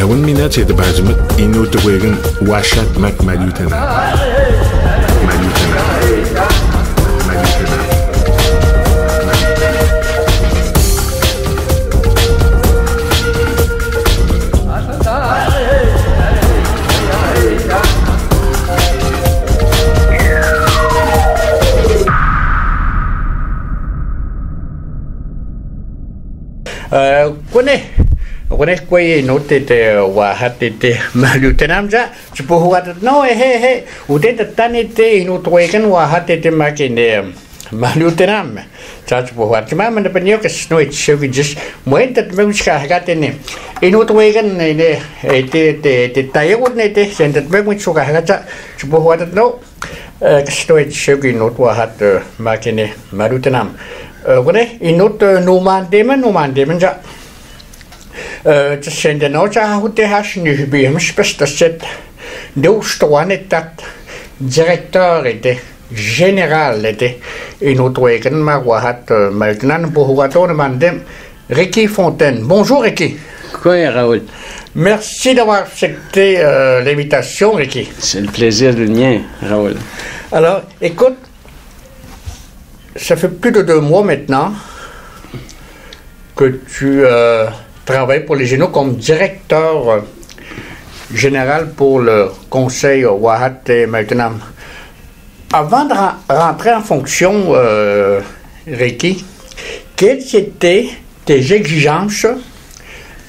Ewan minat ito bajmat inutuwegan washat mak malutana. Kone kwe no te wahat te malutenam ja chupo huat no he ute tani te inu toeken wahat te makine malutenam cha chupo huat kama man penyo ke snoit shogi just moentat memska hagatene inu toeken ne te tayewut ne te sentat memska hagacha chupo huat no snoit shogi no wahat makine malutenam kone inut numan ja just send a note out the hash new beam special set those one that directeur était général était une autre week-end ma wahat maintenant pour waton mandem Ricky Fontaine. Bonjour Ricky. Oui, Raoul. Merci d'avoir accepté l'invitation Ricky. C'est le plaisir du mien, Raoul. Alors, écoute, ça fait plus de 2 mois maintenant que tu travaille pour les Génaux comme directeur général pour le conseil Wahat et Malutenam. Avant de rentrer en fonction, Ricky, quelles étaient tes exigences,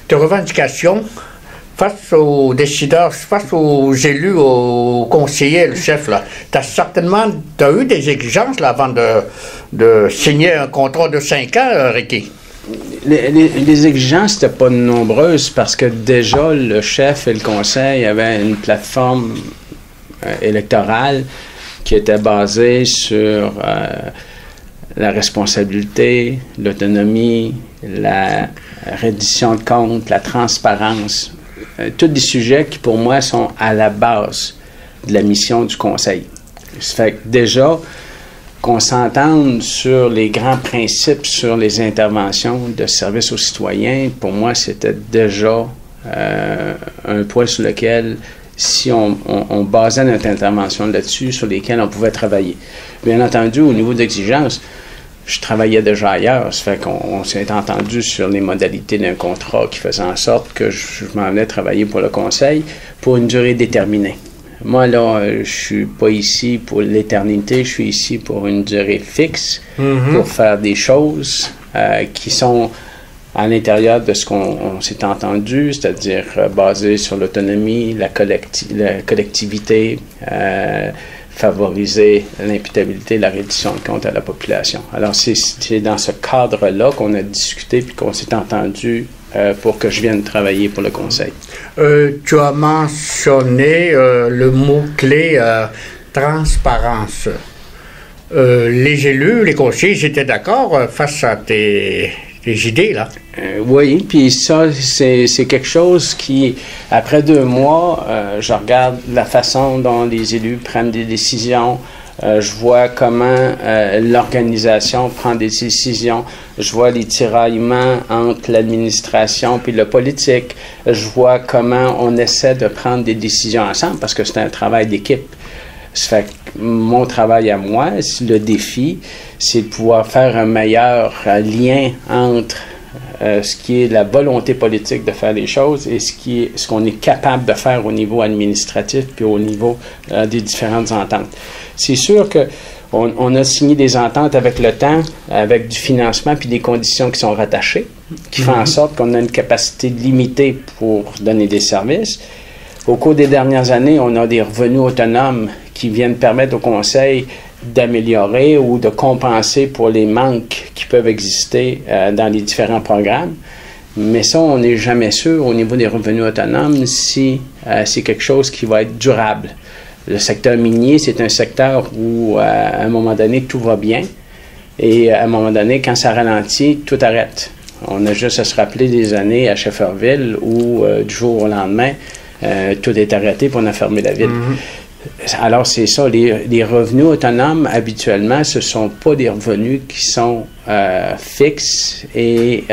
tes revendications face aux décideurs, face aux élus, aux conseillers, le chef là? Tu as eu des exigences là, avant de signer un contrat de 5 ans, Ricky? Les exigences n'étaient pas nombreuses parce que déjà le chef et le conseil avaient une plateforme électorale qui était basée sur la responsabilité, l'autonomie, la reddition de comptes, la transparence. Tous des sujets qui pour moi sont à la base de la mission du conseil. Ça fait que déjà qu'on s'entende sur les grands principes, sur les interventions de service aux citoyens, pour moi, c'était déjà un point sur lequel, si on basait notre intervention là-dessus, sur lesquels on pouvait travailler. Bien entendu, au niveau d'exigence, je travaillais déjà ailleurs, ça fait qu'on s'est entendu sur les modalités d'un contrat qui faisait en sorte que je m'en allais travailler pour le conseil pour une durée déterminée. Moi, là, je suis pas ici pour l'éternité, je suis ici pour une durée fixe, pour faire des choses qui sont à l'intérieur de ce qu'on s'est entendu, c'est-à-dire basées sur l'autonomie, la collectivité, favoriser l'imputabilité, la reddition de comptes à la population. Alors, c'est dans ce cadre-là qu'on a discuté puis qu'on s'est entendu pour que je vienne travailler pour le conseil. Tu as mentionné le mot-clé transparence. Les élus, les conseillers, ils étaient d'accord face à tes idées, là? Oui, puis ça, c'est quelque chose qui, après 2 mois, je regarde la façon dont les élus prennent des décisions. Je vois comment l'organisation prend des décisions. Je vois les tiraillements entre l'administration puis le politique. Je vois comment on essaie de prendre des décisions ensemble parce que c'est un travail d'équipe. Ça fait que mon travail à moi, le défi, c'est de pouvoir faire un meilleur lien entre ce qui est la volonté politique de faire les choses et ce qu'on est capable de faire au niveau administratif puis au niveau des différentes ententes. C'est sûr qu'on a signé des ententes avec le temps, avec du financement puis des conditions qui sont rattachées, qui font en sorte qu'on a une capacité limitée pour donner des services. Au cours des dernières années, on a des revenus autonomes qui viennent permettre au conseil d'améliorer ou de compenser pour les manques qui peuvent exister dans les différents programmes. Mais ça, on n'est jamais sûr au niveau des revenus autonomes si c'est quelque chose qui va être durable. Le secteur minier, c'est un secteur où, à un moment donné, tout va bien. Et à un moment donné, quand ça ralentit, tout arrête. On a juste à se rappeler des années à Shefferville où, du jour au lendemain, tout est arrêté pour on a fermé la ville. Alors, c'est ça. Les revenus autonomes, habituellement, ce ne sont pas des revenus qui sont fixes et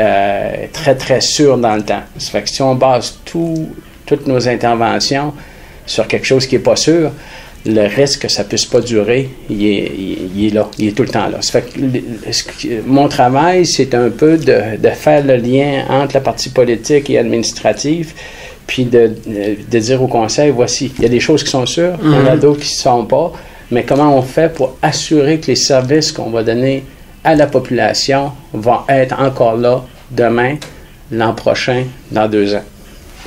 très, très sûrs dans le temps. Ça fait que si on base toutes nos interventions sur quelque chose qui n'est pas sûr, le risque que ça ne puisse pas durer, il est là. Il est tout le temps là. Ça fait que mon travail, c'est un peu de faire le lien entre la partie politique et administrative, puis de dire au conseil, voici, il y a des choses qui sont sûres, il y en a d'autres qui ne sont pas, mais comment on fait pour assurer que les services qu'on va donner à la population vont être encore là demain, l'an prochain, dans 2 ans.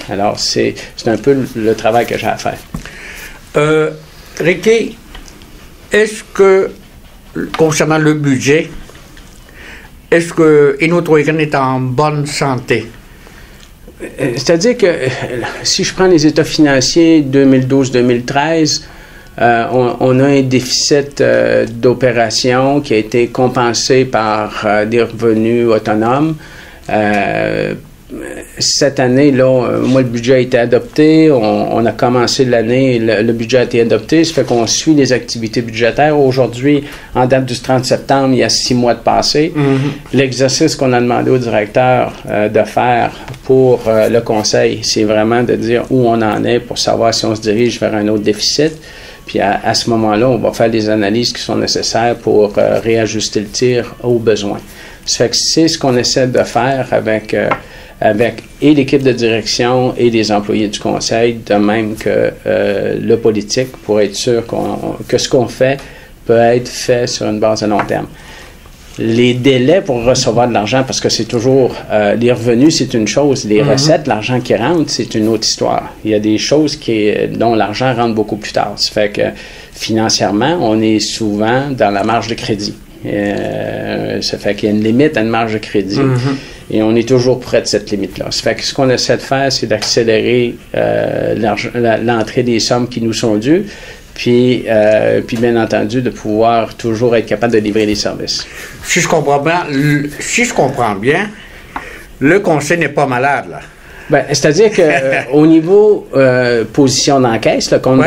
Alors, c'est un peu le travail que j'ai à faire. Ricky, est-ce que, concernant le budget, est-ce que Inuit Oregon est en bonne santé? C'est-à-dire que si je prends les états financiers 2012-2013, on a un déficit d'opération qui a été compensé par des revenus autonomes. Cette année, là, moi, le budget a été adopté. On a commencé l'année, le budget a été adopté. Ça fait qu'on suit les activités budgétaires. Aujourd'hui, en date du 30 septembre, il y a 6 mois de passé. L'exercice qu'on a demandé au directeur de faire pour le conseil, c'est vraiment de dire où on en est pour savoir si on se dirige vers un autre déficit. Puis à ce moment-là, on va faire les analyses qui sont nécessaires pour réajuster le tir aux besoins. Ça fait que c'est ce qu'on essaie de faire avec et l'équipe de direction et les employés du conseil, de même que le politique, pour être sûr que ce qu'on fait peut être fait sur une base à long terme. Les délais pour recevoir de l'argent, parce que c'est toujours... les revenus, c'est une chose. Les recettes, l'argent qui rentre, c'est une autre histoire. Il y a des choses dont l'argent rentre beaucoup plus tard. Ça fait que financièrement, on est souvent dans la marge de crédit. Ça fait qu'il y a une limite à une marge de crédit. Et on est toujours près de cette limite-là. Ça fait que ce qu'on essaie de faire, c'est d'accélérer l'entrée des sommes qui nous sont dues, puis bien entendu, de pouvoir toujours être capable de livrer les services. Si je comprends bien, le conseil n'est pas malade, là. Ben, c'est-à-dire qu'au niveau position d'encaisse, le compte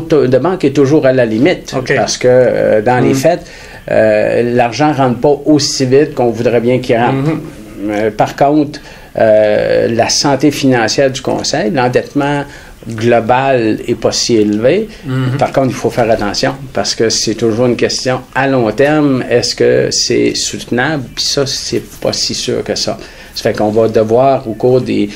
de banque est toujours à la limite. Parce que dans les faits, l'argent ne rentre pas aussi vite qu'on voudrait bien qu'il rentre. Par contre, la santé financière du conseil, l'endettement global n'est pas si élevé. Par contre, il faut faire attention parce que c'est toujours une question à long terme. Est-ce que c'est soutenable? Puis ça, c'est pas si sûr que ça. Ça fait qu'on va devoir, au cours des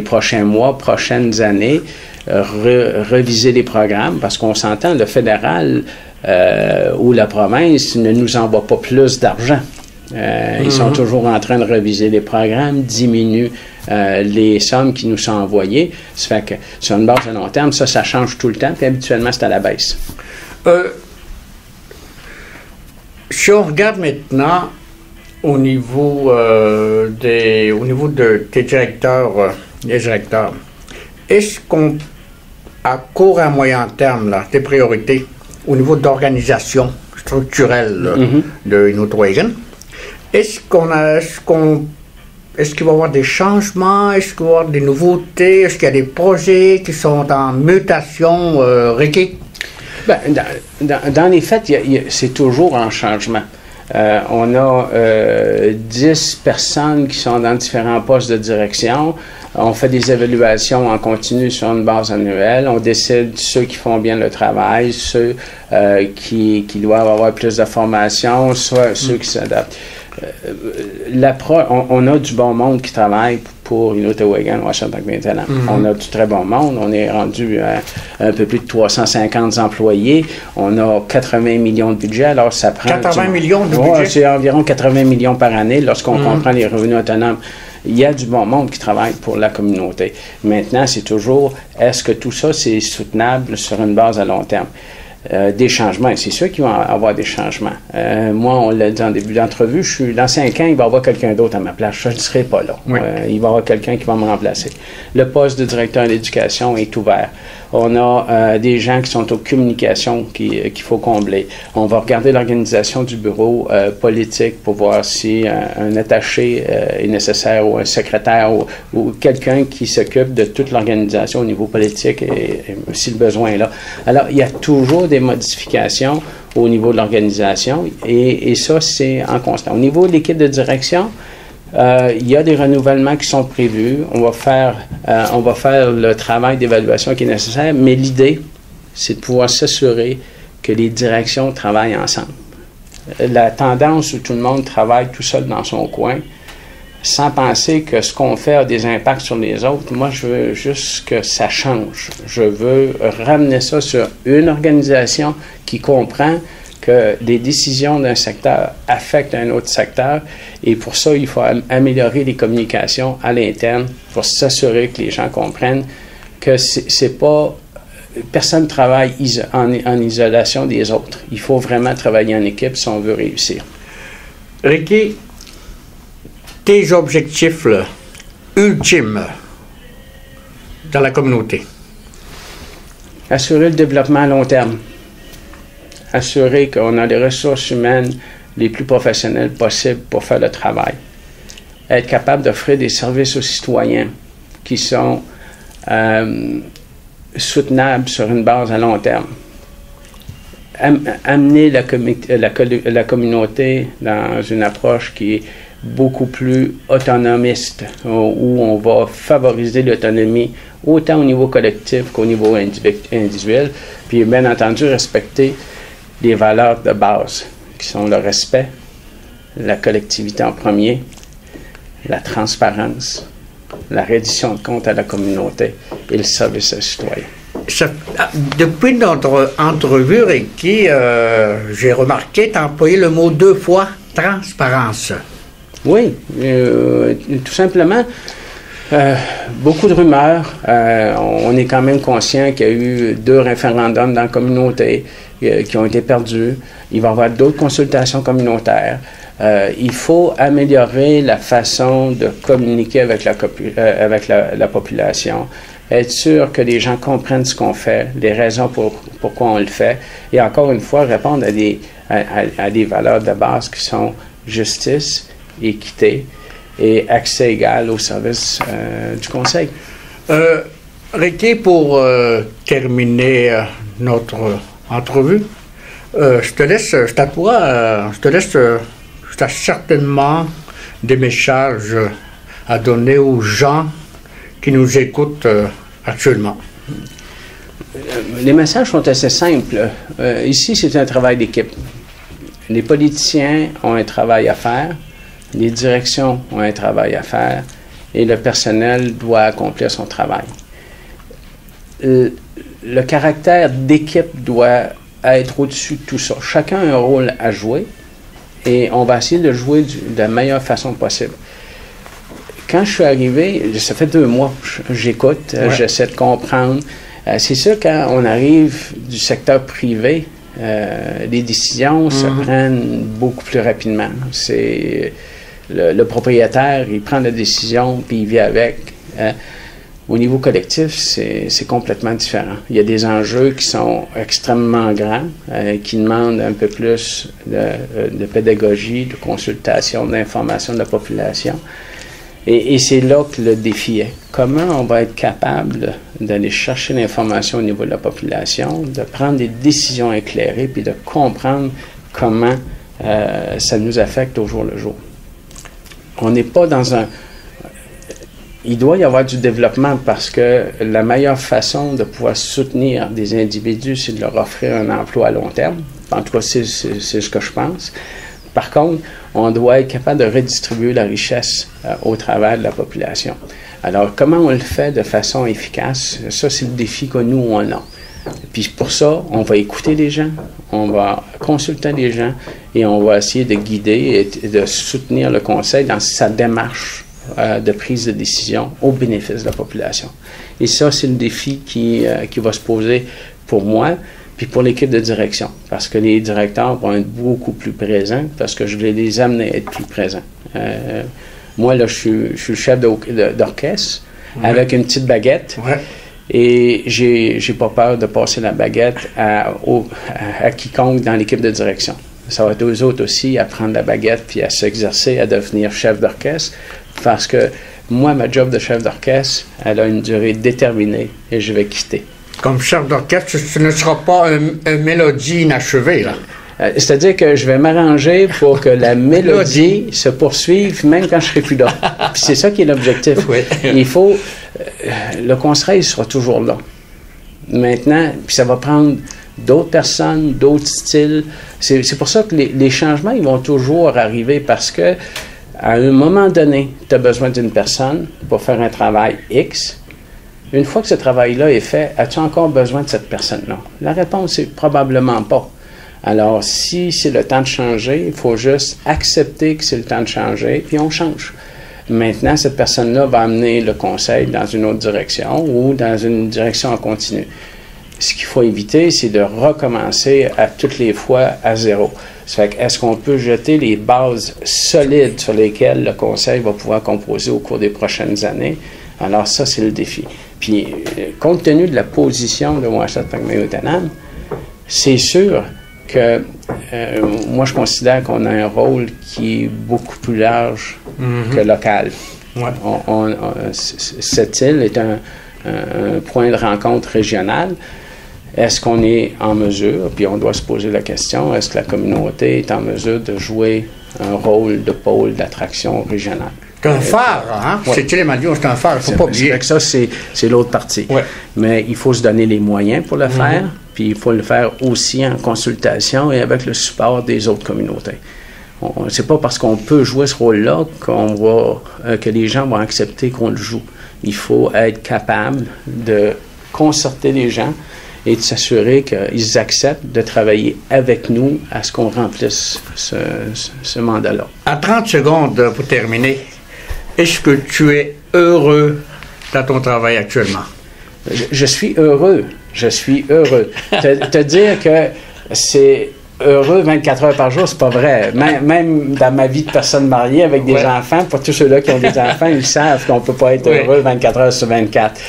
prochains mois, prochaines années, reviser les programmes parce qu'on s'entend, le fédéral ou la province ne nous envoie pas plus d'argent. Ils sont toujours en train de reviser les programmes, diminuent les sommes qui nous sont envoyées. Ça fait que sur une base de long terme, ça change tout le temps, puis habituellement, c'est à la baisse. Si on regarde maintenant au niveau de tes directeurs, est-ce qu'on, à court et à moyen terme, là, tes priorités, au niveau d'organisation structurelle de Inuit Oregon, est-ce qu'il va y avoir des changements? Est-ce qu'il va y avoir des nouveautés? Est-ce qu'il y a des projets qui sont en mutation, Ricky? Ben, dans les faits, c'est toujours en changement. On a 10 personnes qui sont dans différents postes de direction. On fait des évaluations en continu sur une base annuelle. On décide ceux qui font bien le travail, ceux qui doivent avoir plus de formation, soit ceux qui s'adaptent. On a du bon monde qui travaille pour Inuit Oregon, Washamak maintenant. On a du très bon monde. On est rendu à un peu plus de 350 employés. On a 80 millions de budget. Alors, ça prend... 80 millions de budget? C'est environ 80 millions par année lorsqu'on comprend les revenus autonomes. Il y a du bon monde qui travaille pour la communauté. Maintenant, c'est toujours, est-ce que tout ça, c'est soutenable sur une base à long terme? des changements. C'est sûr qu'il va y avoir des changements. Moi, on l'a dit en début d'entrevue, je suis dans 5 ans, il va y avoir quelqu'un d'autre à ma place. Je ne serai pas là. Oui. Il va y avoir quelqu'un qui va me remplacer. Le poste de directeur de l'éducation est ouvert. On a des gens qui sont aux communications qu'il faut combler. On va regarder l'organisation du bureau politique pour voir si un attaché est nécessaire ou un secrétaire ou quelqu'un qui s'occupe de toute l'organisation au niveau politique et si le besoin est là. Alors, il y a toujours des modifications au niveau de l'organisation et ça, c'est en constant. Au niveau de l'équipe de direction, il y a des renouvellements qui sont prévus. On va faire le travail d'évaluation qui est nécessaire, mais l'idée, c'est de pouvoir s'assurer que les directions travaillent ensemble. La tendance où tout le monde travaille tout seul dans son coin, sans penser que ce qu'on fait a des impacts sur les autres, moi, je veux juste que ça change. Je veux ramener ça sur une organisation qui comprend que des décisions d'un secteur affectent un autre secteur et pour ça, il faut améliorer les communications à l'interne pour s'assurer que les gens comprennent que c'est pas... Personne ne travaille en isolation des autres. Il faut vraiment travailler en équipe si on veut réussir. Ricky, tes objectifs là, ultimes dans la communauté? Assurer le développement à long terme. Assurer qu'on a les ressources humaines les plus professionnelles possibles pour faire le travail. Être capable d'offrir des services aux citoyens qui sont soutenables sur une base à long terme. Amener la communauté dans une approche qui est beaucoup plus autonomiste, où on va favoriser l'autonomie autant au niveau collectif qu'au niveau individuel, puis bien entendu respecter les valeurs de base, qui sont le respect, la collectivité en premier, la transparence, la reddition de comptes à la communauté et le service aux citoyens. Depuis notre entrevue, Ricky, j'ai remarqué que tu as employé le mot 2 fois, transparence. Oui, tout simplement. Beaucoup de rumeurs. On est quand même conscient qu'il y a eu 2 référendums dans la communauté qui ont été perdus. Il va y avoir d'autres consultations communautaires. Il faut améliorer la façon de communiquer avec la population, être sûr que les gens comprennent ce qu'on fait, les raisons pourquoi on le fait, et encore une fois, répondre à des valeurs de base qui sont justice, équité et accès égal au service du Conseil. Ricky, pour terminer notre entrevue, je te laisse, tu as certainement des messages à donner aux gens qui nous écoutent actuellement. Les messages sont assez simples. Ici, c'est un travail d'équipe. Les politiciens ont un travail à faire, les directions ont un travail à faire et le personnel doit accomplir son travail. Le caractère d'équipe doit être au-dessus de tout ça. Chacun a un rôle à jouer et on va essayer de jouer de la meilleure façon possible. Quand je suis arrivé, ça fait 2 mois, j'écoute, j'essaie de comprendre. C'est sûr, quand on arrive du secteur privé, les décisions se prennent beaucoup plus rapidement. C'est le propriétaire, il prend la décision puis il vit avec. Au niveau collectif, c'est complètement différent. Il y a des enjeux qui sont extrêmement grands, qui demandent un peu plus de pédagogie, de consultation, d'information de la population. Et c'est là que le défi est. Comment on va être capable d'aller chercher l'information au niveau de la population, de prendre des décisions éclairées, puis de comprendre comment ça nous affecte au jour le jour. On n'est pas dans un... Il doit y avoir du développement parce que la meilleure façon de pouvoir soutenir des individus, c'est de leur offrir un emploi à long terme. En tout cas, c'est ce que je pense. Par contre, on doit être capable de redistribuer la richesse au travers de la population. Alors, comment on le fait de façon efficace? Ça, c'est le défi que nous, on a. Puis pour ça, on va écouter les gens, on va consulter les gens et on va essayer de guider et de soutenir le Conseil dans sa démarche de prise de décision au bénéfice de la population. Et ça, c'est le défi qui va se poser pour moi, puis pour l'équipe de direction, parce que les directeurs vont être beaucoup plus présents, parce que je vais les amener à être plus présents. Moi, là, je suis chef d'orchestre avec une petite baguette. Et j'ai pas peur de passer la baguette à quiconque dans l'équipe de direction. Ça va être aux autres aussi à prendre la baguette puis à s'exercer à devenir chef d'orchestre, parce que moi, ma job de chef d'orchestre, elle a une durée déterminée et je vais quitter. Comme chef d'orchestre, ce ne sera pas une mélodie inachevée, là. C'est-à-dire que je vais m'arranger pour que la mélodie se poursuive même quand je serai plus là. Puis c'est ça qui est l'objectif. Oui. Il faut... le conseil sera toujours là. Maintenant, puis ça va prendre d'autres personnes, d'autres styles. C'est pour ça que les changements, ils vont toujours arriver, parce que à un moment donné, tu as besoin d'une personne pour faire un travail X. Une fois que ce travail-là est fait, as-tu encore besoin de cette personne-là? La réponse est probablement pas. Alors, si c'est le temps de changer, il faut juste accepter que c'est le temps de changer, puis on change. Maintenant, cette personne-là va amener le conseil dans une autre direction ou dans une direction en continu. Ce qu'il faut éviter, c'est de recommencer à toutes les fois à zéro. Ça fait que, est-ce qu'on peut jeter les bases solides sur lesquelles le conseil va pouvoir composer au cours des prochaines années? Alors ça, c'est le défi. Puis, compte tenu de la position de Ouachette Macmahon-Utenam, c'est sûr que moi, je considère qu'on a un rôle qui est beaucoup plus large que local. Cette île est un point de rencontre régional. Est-ce qu'on est en mesure, puis on doit se poser la question, est-ce que la communauté est en mesure de jouer un rôle de pôle d'attraction régionale? C'est un phare, hein? Ouais. C'est Télémadion, c'est un phare, il ne faut pas oublier. Ça, c'est l'autre partie. Ouais. Mais il faut se donner les moyens pour le faire, puis il faut le faire aussi en consultation et avec le support des autres communautés. C'est pas parce qu'on peut jouer ce rôle-là que les gens vont accepter qu'on le joue. Il faut être capable de concerter les gens et de s'assurer qu'ils acceptent de travailler avec nous à ce qu'on remplisse ce mandat-là. À 30 secondes pour terminer, est-ce que tu es heureux dans ton travail actuellement? Je suis heureux. Je suis heureux. Te dire que c'est heureux 24 heures par jour, c'est pas vrai. Même dans ma vie de personne mariée avec des enfants, pour tous ceux-là qui ont des enfants, ils savent qu'on peut pas être heureux 24 heures sur 24.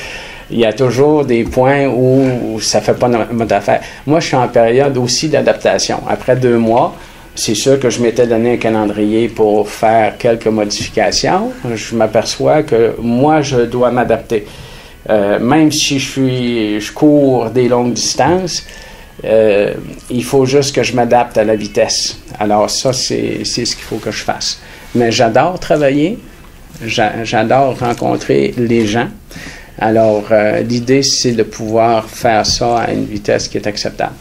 Il y a toujours des points où ça ne fait pas notre affaire. Moi, je suis en période aussi d'adaptation. Après 2 mois, c'est sûr que je m'étais donné un calendrier pour faire quelques modifications. Je m'aperçois que moi, je dois m'adapter. Même si je cours des longues distances, il faut juste que je m'adapte à la vitesse. Alors ça, c'est ce qu'il faut que je fasse. Mais j'adore travailler. J'adore rencontrer les gens. Alors, l'idée, c'est de pouvoir faire ça à une vitesse qui est acceptable.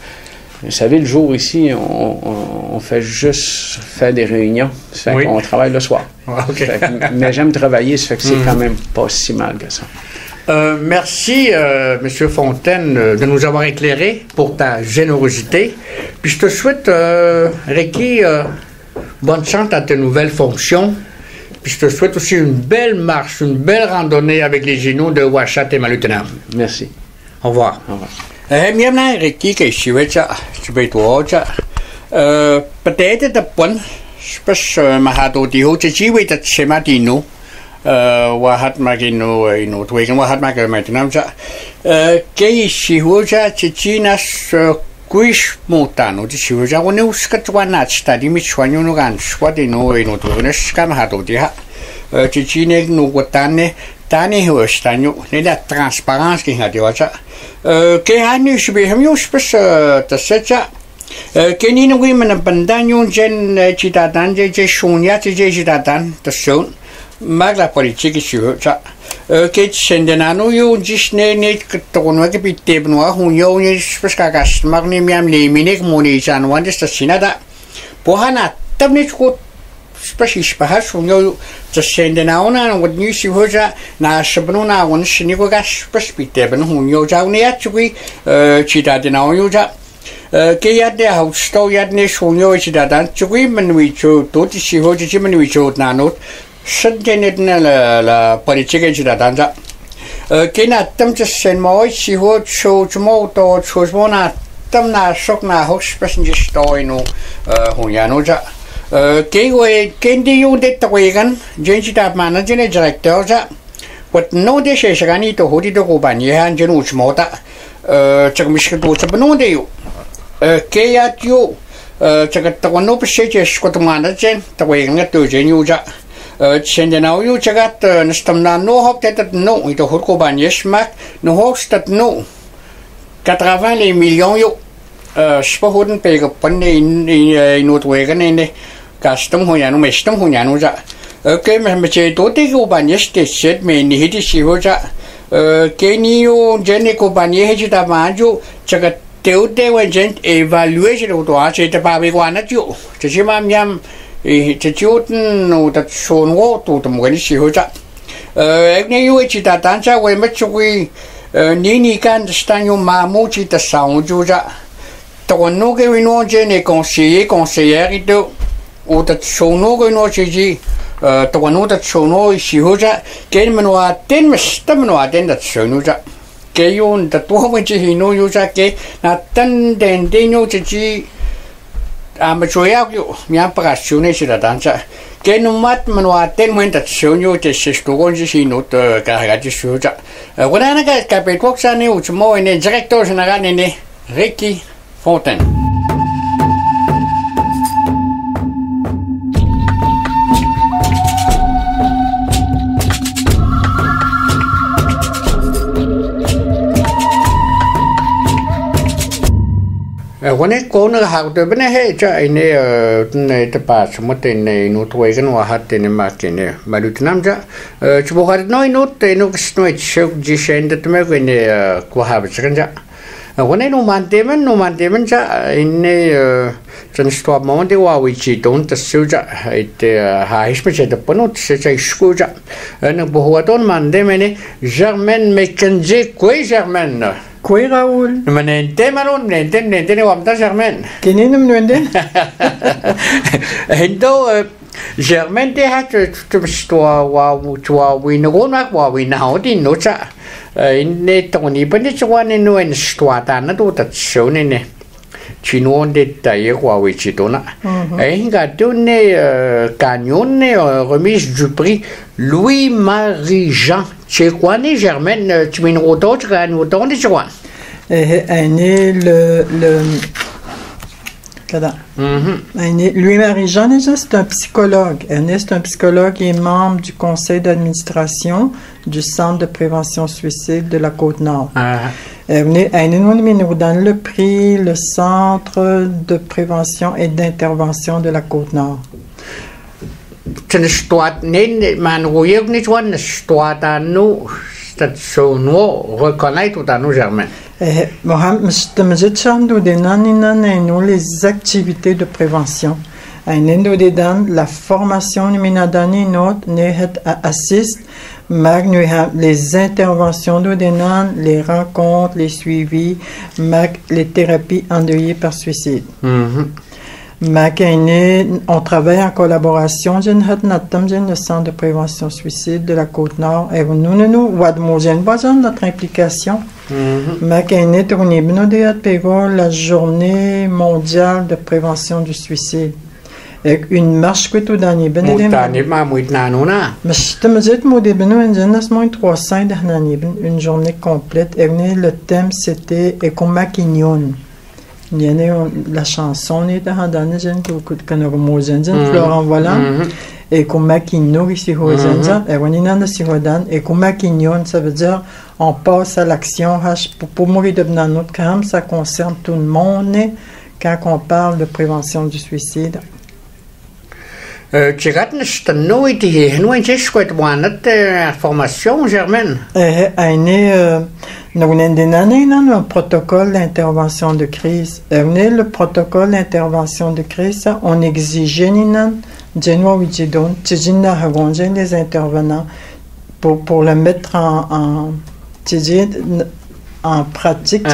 Vous savez, le jour ici, on fait juste faire des réunions. Ça fait qu'on travaille le soir. Mais j'aime travailler, ça fait que c'est quand même pas si mal que ça. Merci, M. Fontaine, de nous avoir éclairé pour ta générosité. Puis je te souhaite, Ricky, bonne chance à tes nouvelles fonctions. Puis je te souhaite aussi une belle marche, une belle randonnée avec les genoux de Ouachette et Macmahon-Utenam. Merci. Au revoir. Au revoir. Miamna Ricky que je vais peut-être de point, je pense mahadoti ho chichi we ta chematino wahat magino ino twegen wahat Macmahon-Utenam ja ke shihoja chichinas Kuish mutano di shihoja one uskatwana stadi michwanyo no gan swati no ino twegen skam hadoti ha chichine no gotane tani ho stanyo ne la transparence ki hadiwacha ke hanu shbe hamyo spes ta secha ke ni no women bandanyo gen chitadan je shunya je chitadan ta shon magla politique shihoja che scendenano io gisne ne tono che pitebno hunyo ne speskagas magni miam le minek moni jan wande stasinada pohana tabne ko spesis bahas hunyo scendenano na wad ni shihoja na shabnona won shiniko gas spespitebno hunyo jaune atwi chitadena yo ja che yadde hausto yadne hunyo chitadan chwi manwicho to shihoja chimanwicho nanot Sădgenet la politica cittadina che na tam ce sen moi si ho ciò mo to ciò bona tam na sok na hoks person just story no hunyano ja kewe kendi yu de tawigan jenji da mana jene director ja wat no de sheshagani to hodi to kuban ye han jenu uchmota chakmishka to chabno de yu ke ya yu chakat to no pse che skot mana jen tawigan to jenu ja chen de now yu chagat nistam na no hop tet no ito hor kuban yesmak no hostat no 80 les millions yo spohoden pega panne in notwegen in custom hoyano mestam hoyano ja ke me che to te ko banyes te set me ni hiti siho ja ke ni yo jene ko banye he ta ma jo chaga teu te wen jen evaluation to a che ta ba be kwana jo che chi ma myam che chu no ta son wo to to mo ni siho ja ne yo chi ta tan cha we ma chui ni kan stan yo ma mo chi ta saung jo ja to no ke we no je ne conseiller ito o ta sono ko no chi ji to no ta sono si ho ja ke me no aten me sta me no aten ta sono ja ke yo ta to mo chi no yo ja ke na tan den de no chi ji a ma cho ya yo mia pa su ne si da dan cha ke no mat me no aten mo ta sono che se sto ko ji no ta ka ga ji su ja wala na ka pe ko sa ne u mo ne director general ne Ricky Fontaine. When corner how to be a ne the pass, what in a note wagon or hat in a martin, Malutinamja, Chubohad no snow show Gishan that Mervin Quahabachanja. When I no man demon in a transport monte which don't the soldier, it high special the ponot, such a scoja, and a bohuaton man demene, German Mackenzie, Quay German. Quoi Raoul? Manon, Nenten, Wamta Germain. Keninum Nwende? Hendo Germain they had to store while we know what we now didn't know. In the Tony, but it's one in no and Stuata, not that shown in it. Chino did Taïwa, which it don't. I got donné Cagnone or remise du prix Louis-Marie Jean. Chez quoi né Germaine, tu m'as d'autres qu'un autant de joie. Louis-Marie Jean, déjà, c'est un psychologue. Ernest est un psychologue et membre du conseil d'administration du Centre de prévention suicide de la Côte-Nord. Nous donne le prix, le Centre de prévention et d'intervention de la Côte-Nord. Ten stort nen man royek niet wan stort anu dat zo no reconnaître tout anu Germain. Les activités de prévention. La formation assiste les interventions les rencontres, les suivis, les thérapies endeuillées par suicide. On travaille en collaboration avec le Centre de prévention suicide de la Côte-Nord. Et nous, notre implication. La journée mondiale de prévention du suicide. Une marche que tout dernier. Une journée complète. Le thème c'était Ekomakignon. Il y a la chanson que nous Florent Volant et Komakino ici au Zenza et on a et Komakignon, ça veut dire on passe à l'action pour mourir de notre camp, ça concerne tout le monde quand on parle de prévention du suicide. Tu as nooit formation Germaine. Nous avons un protocole d'intervention de crise. Le protocole d'intervention de crise, on exigeait les intervenants pour le mettre en pratique.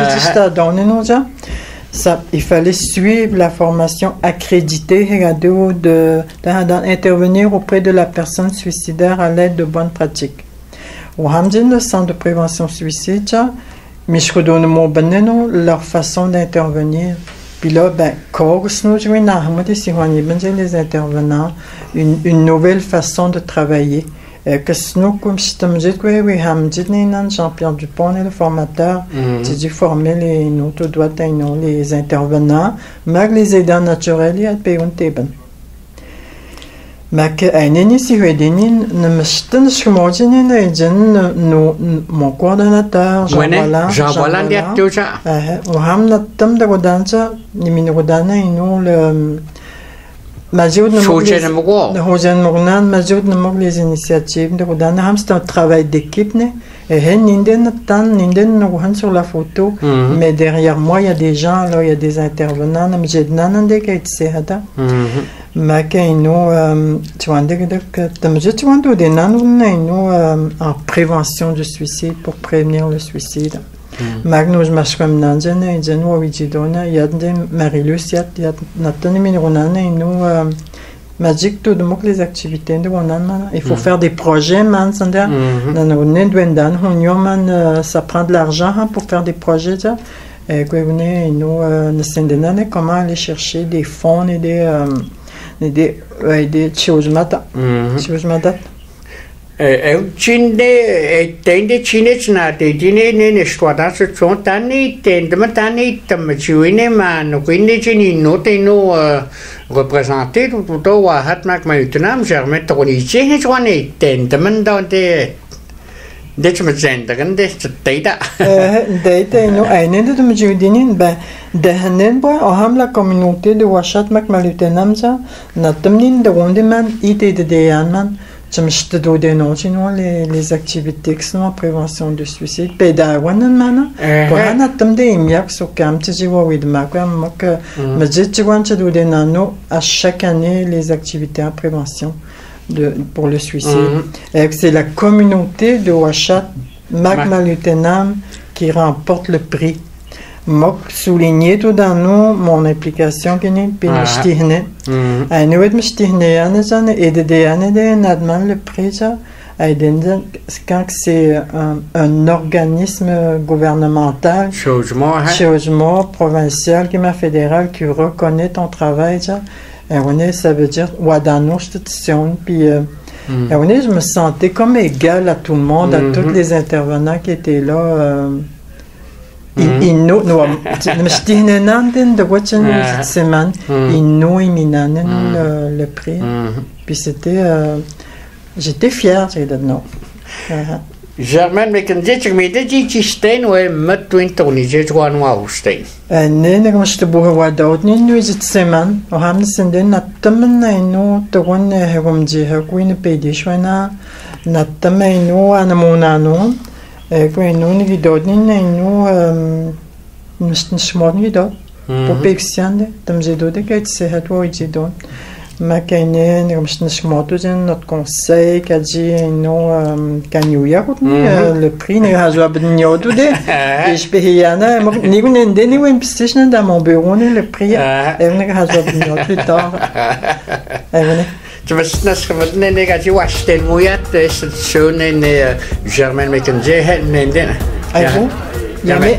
Il fallait suivre la formation accréditée d'intervenir auprès de la personne suicidaire à l'aide de bonnes pratiques. Au Hamdin, le centre de prévention suicide, mais je redonne mon beneno leur façon d'intervenir. Puis là, ben, les intervenants, une nouvelle façon de travailler. Que sinon, comme si tu me dis que oui, Jean-Pierre Dupont est le formateur, tu dis former les intervenants, mais les aidants naturels, il y a des gens. Mais que mon coordonnateur, Jean-Voland, les initiatives c'est un travail d'équipe. Sur la photo, mais derrière moi, il y a des gens, là, il y a des intervenants. En prévention du suicide pour prévenir le suicide. Magnus Mashram Magic tout de même les activités de il faut faire des projets man ça prend de l'argent pour faire des projets comment aller chercher des fonds et des choses représenté tout au Wahat Mac Malutenam, Germain Tronici, et Joanne, Tendaman dans des la communauté de Washat Mac Malutenam, Natamnin de Wondeman, Ité de Deanman. Les activités qui sont en prévention du suicide. À chaque année, les activités en prévention pour le suicide. C'est la communauté de Washat Mac Malutenam qui remporte le prix. Mok souligné tout dans nous mon implication qui n'est pas mistihne. Nous êtes mistihne et de nadman le prix ça. Quand c'est un organisme gouvernemental, changement provincial qui m'a fédéral qui reconnaît ton travail ça. Ça veut dire dans nos institutions puis je me sentais comme égal à tout le monde, à tous les intervenants qui étaient là. Le prix. Puis c'était, j'étais fier de nous. Germain McKenzie, tu m'as dit que tu étais un Tony, Joan Waustein. Comme je te bois d'autres, nous étions semaines. On a descendu notre main, tu connais comme dire, qu'on paye des choix, notre main, à mon anneau. Nous vidodni nous smorni do po pexiande tam zedo de que c'est à toi idon ma kane nous smorto notre conseil qu'a dit nous kanyuya le prix ne a joué benio tout de et je paye ana ni qu'on ende ni une position dans mon bureau le prix et on a joué benio plus tard Tu vas se nascre négatif Washington Mouyat c'est Germain McKenzie Jamais.